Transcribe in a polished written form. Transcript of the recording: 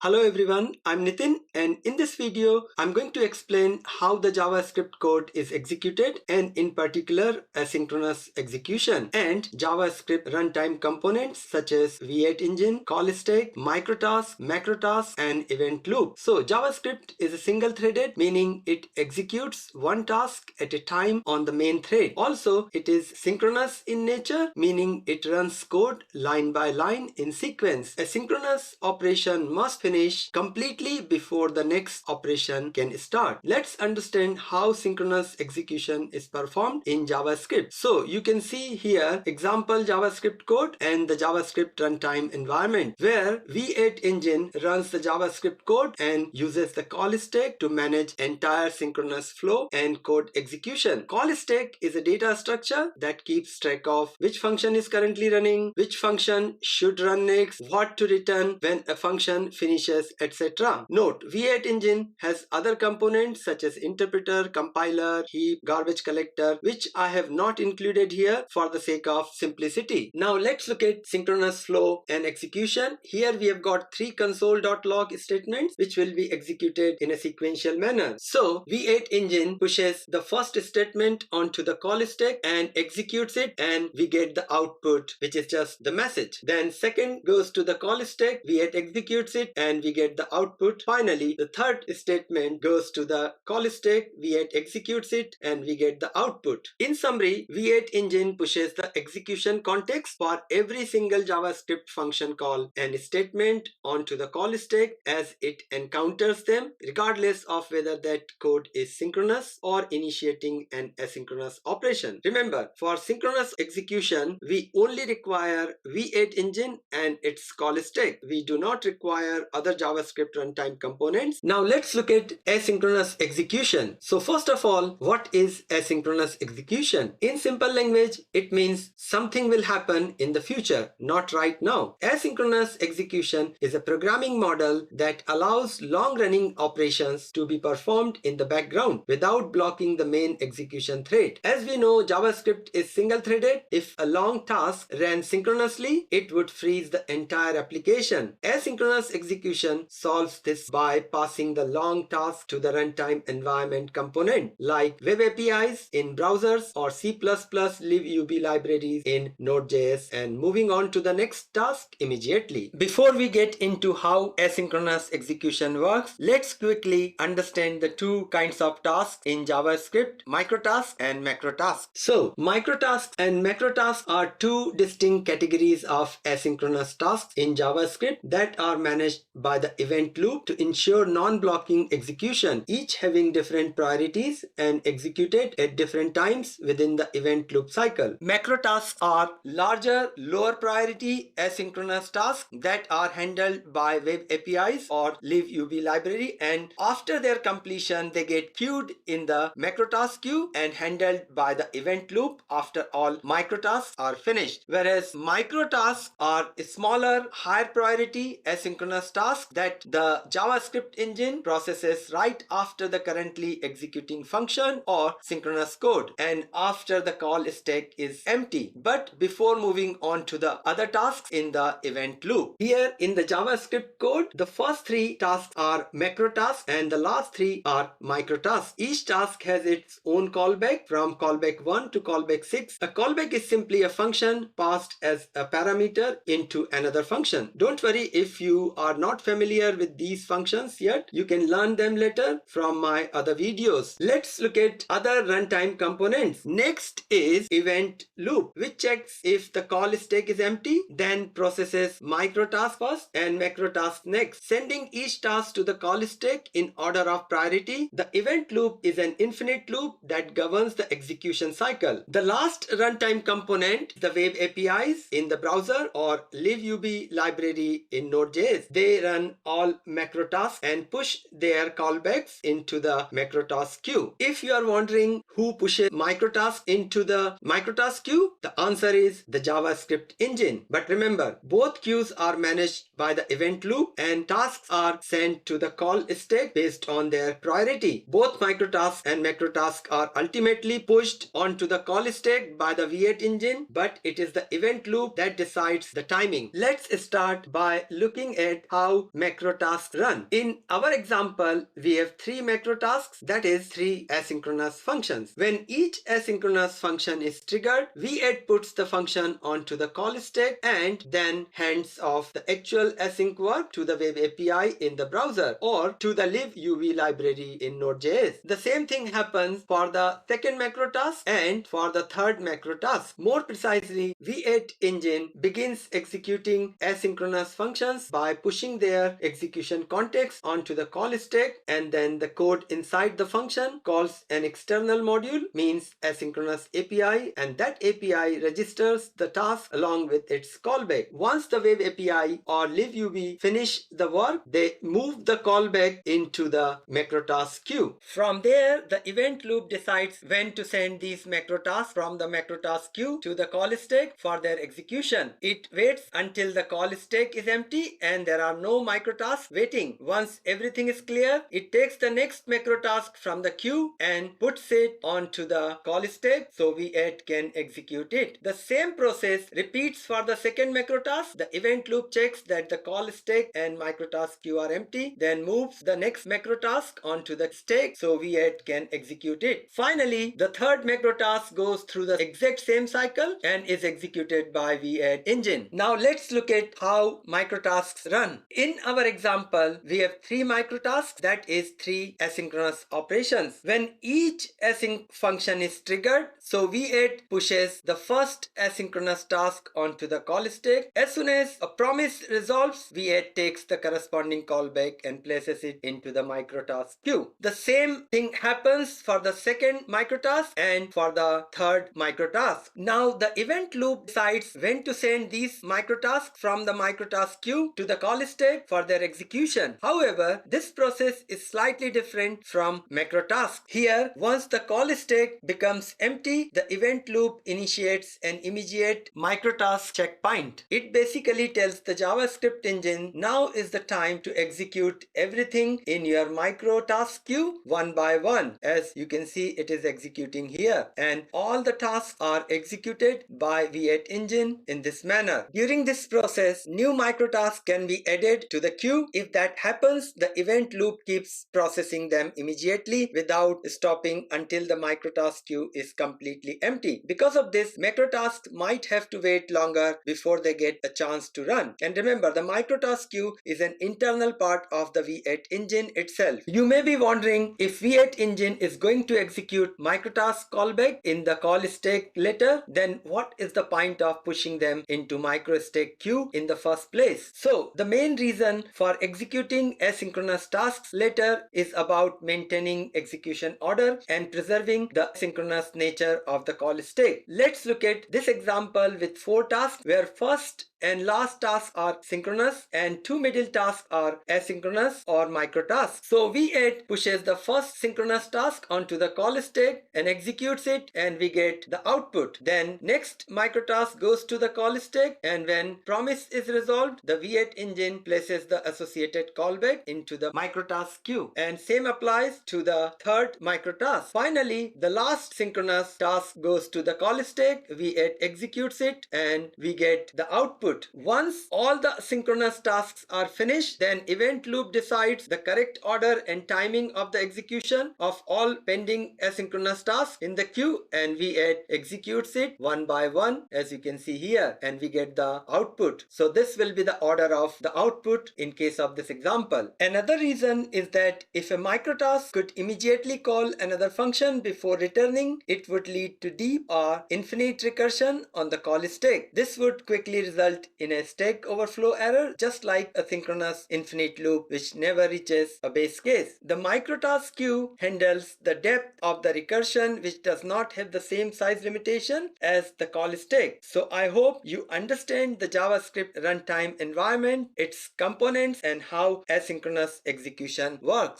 Hello everyone, I'm Nitin, and in this video I'm going to explain how the JavaScript code is executed, and in particular asynchronous execution and JavaScript runtime components such as V8 engine, call stack, microtask, macrotask and event loop. So JavaScript is a single threaded, meaning it executes one task at a time on the main thread. Also it is synchronous in nature, meaning it runs code line by line in sequence. A synchronous operation must finish completely before the next operation can start. Let's understand how synchronous execution is performed in JavaScript. So you can see here example JavaScript code and the JavaScript runtime environment, where V8 engine runs the JavaScript code and uses the call stack to manage entire synchronous flow and code execution. Call stack is a data structure that keeps track of which function is currently running, which function should run next, what to return when a function finishes, etc. Note, V8 engine has other components such as interpreter, compiler, heap, garbage collector, which I have not included here for the sake of simplicity. Now let's look at synchronous flow and execution. Here we have got three console.log statements which will be executed in a sequential manner. So V8 engine pushes the first statement onto the call stack and executes it, and we get the output, which is just the message. Then second goes to the call stack, V8 executes it and we get the output. Finally, the third statement goes to the call stack, V8 executes it and we get the output. In summary, V8 engine pushes the execution context for every single JavaScript function call and statement onto the call stack as it encounters them, regardless of whether that code is synchronous or initiating an asynchronous operation. Remember, for synchronous execution, we only require V8 engine and its call stack. We do not require other JavaScript runtime components. Now let's look at asynchronous execution. So first of all, what is asynchronous execution? In simple language, it means something will happen in the future, not right now. Asynchronous execution is a programming model that allows long-running operations to be performed in the background without blocking the main execution thread. As we know, JavaScript is single-threaded. If a long task ran synchronously, it would freeze the entire application. Asynchronous execution solves this by passing the long task to the runtime environment component, like web APIs in browsers or C++ libuv libraries in Node.js, and moving on to the next task immediately. Before we get into how asynchronous execution works, let's quickly understand the two kinds of tasks in JavaScript: microtask and macrotask. So microtask and macrotask are two distinct categories of asynchronous tasks in JavaScript that are managed by the event loop to ensure non-blocking execution, each having different priorities and executed at different times within the event loop cycle. Macrotasks are larger, lower priority asynchronous tasks that are handled by web APIs or libuv library, and after their completion they get queued in the macrotask queue and handled by the event loop after all microtasks are finished. Whereas microtasks are smaller, higher priority asynchronous tasks that the JavaScript engine processes right after the currently executing function or synchronous code and after the call stack is empty, but before moving on to the other tasks in the event loop. Here in the JavaScript code, the first three tasks are macrotasks and the last three are microtasks. Each task has its own callback, from callback 1 to callback 6. A callback is simply a function passed as a parameter into another function. Don't worry if you are not familiar with these functions yet, you can learn them later from my other videos. Let's look at other runtime components. Next is event loop, which checks if the call stack is empty, then processes microtask first and macrotask next, sending each task to the call stack in order of priority. The event loop is an infinite loop that governs the execution cycle. The last runtime component, the web APIs in the browser or libuv library in Node.js, they run all macrotasks and push their callbacks into the macrotask queue. If you are wondering who pushes microtask into the microtask queue, the answer is the JavaScript engine. But remember, both queues are managed by the event loop and tasks are sent to the call stack based on their priority. Both microtasks and macrotasks are ultimately pushed onto the call stack by the V8 engine, but it is the event loop that decides the timing. Let's start by looking at how how macrotasks run. In our example, we have 3 macrotasks, that is 3 asynchronous functions. When each asynchronous function is triggered, v8 puts the function onto the call stack and then hands off the actual async work to the web API in the browser or to the libuv library in Node.js. The same thing happens for the second macrotask and for the third macrotask. More precisely, v8 engine begins executing asynchronous functions by pushing their execution context onto the call stack, and then the code inside the function calls an external module, means asynchronous API, and that API registers the task along with its callback. Once the web API or libuv finish the work, they move the callback into the macrotask queue. From there, the event loop decides when to send these macrotasks from the macrotask queue to the call stack for their execution. It waits until the call stack is empty and there are no microtasks waiting. Once everything is clear, it takes the next macrotask from the queue and puts it onto the call stack so v8 can execute it. The same process repeats for the second macrotask. The event loop checks that the call stack and microtask queue are empty, then moves the next macrotask onto the stack so v8 can execute it. Finally, the third macrotask goes through the exact same cycle and is executed by v8 engine. Now let's look at how microtasks run. In our example, we have 3 microtasks, that is 3 asynchronous operations. When each async function is triggered, so v8 pushes the first asynchronous task onto the call stack. As soon as a promise resolves, v8 takes the corresponding callback and places it into the microtask queue. The same thing happens for the second microtask and for the third microtask. Now the event loop decides when to send these microtasks from the microtask queue to the call stack for their execution. However, this process is slightly different from macrotask. Here, once the call stack becomes empty, the event loop initiates an immediate microtask checkpoint. It basically tells the JavaScript engine, now is the time to execute everything in your microtask queue one by one. As you can see, it is executing here, and all the tasks are executed by v8 engine in this manner. During this process, new microtasks can be added to the queue. If that happens, the event loop keeps processing them immediately without stopping until the microtask queue is completely empty. Because of this, macrotasks might have to wait longer before they get a chance to run. And remember, the microtask queue is an internal part of the v8 engine itself. You may be wondering, if v8 engine is going to execute microtask callback in the call stack later, then what is the point of pushing them into microstack queue in the first place? So the main reason for executing asynchronous tasks later is about maintaining execution order and preserving the synchronous nature of the call stack. Let's look at this example with 4 tasks where first and last tasks are synchronous and 2 middle tasks are asynchronous or microtasks. So v8 pushes the first synchronous task onto the call stack and executes it, and we get the output. Then next microtask goes to the call stack, and when promise is resolved, the v8 engine places the associated callback into the microtask queue, and same applies to the third microtask. Finally, the last synchronous task goes to the call stack, v8 executes it, and we get the output. Once all the synchronous tasks are finished, then event loop decides the correct order and timing of the execution of all pending asynchronous tasks in the queue, and v8 executes it one by one, as you can see here, and we get the output. So this will be the order of the output in case of this example. Another reason is that if a microtask could immediately call another function before returning, it would lead to deep or infinite recursion on the call stack. This would quickly result in a stack overflow error, just like a synchronous infinite loop which never reaches a base case. The microtask queue handles the depth of the recursion, which does not have the same size limitation as the call stack. So I hope you understand the JavaScript runtime environment, its components, and how asynchronous execution works.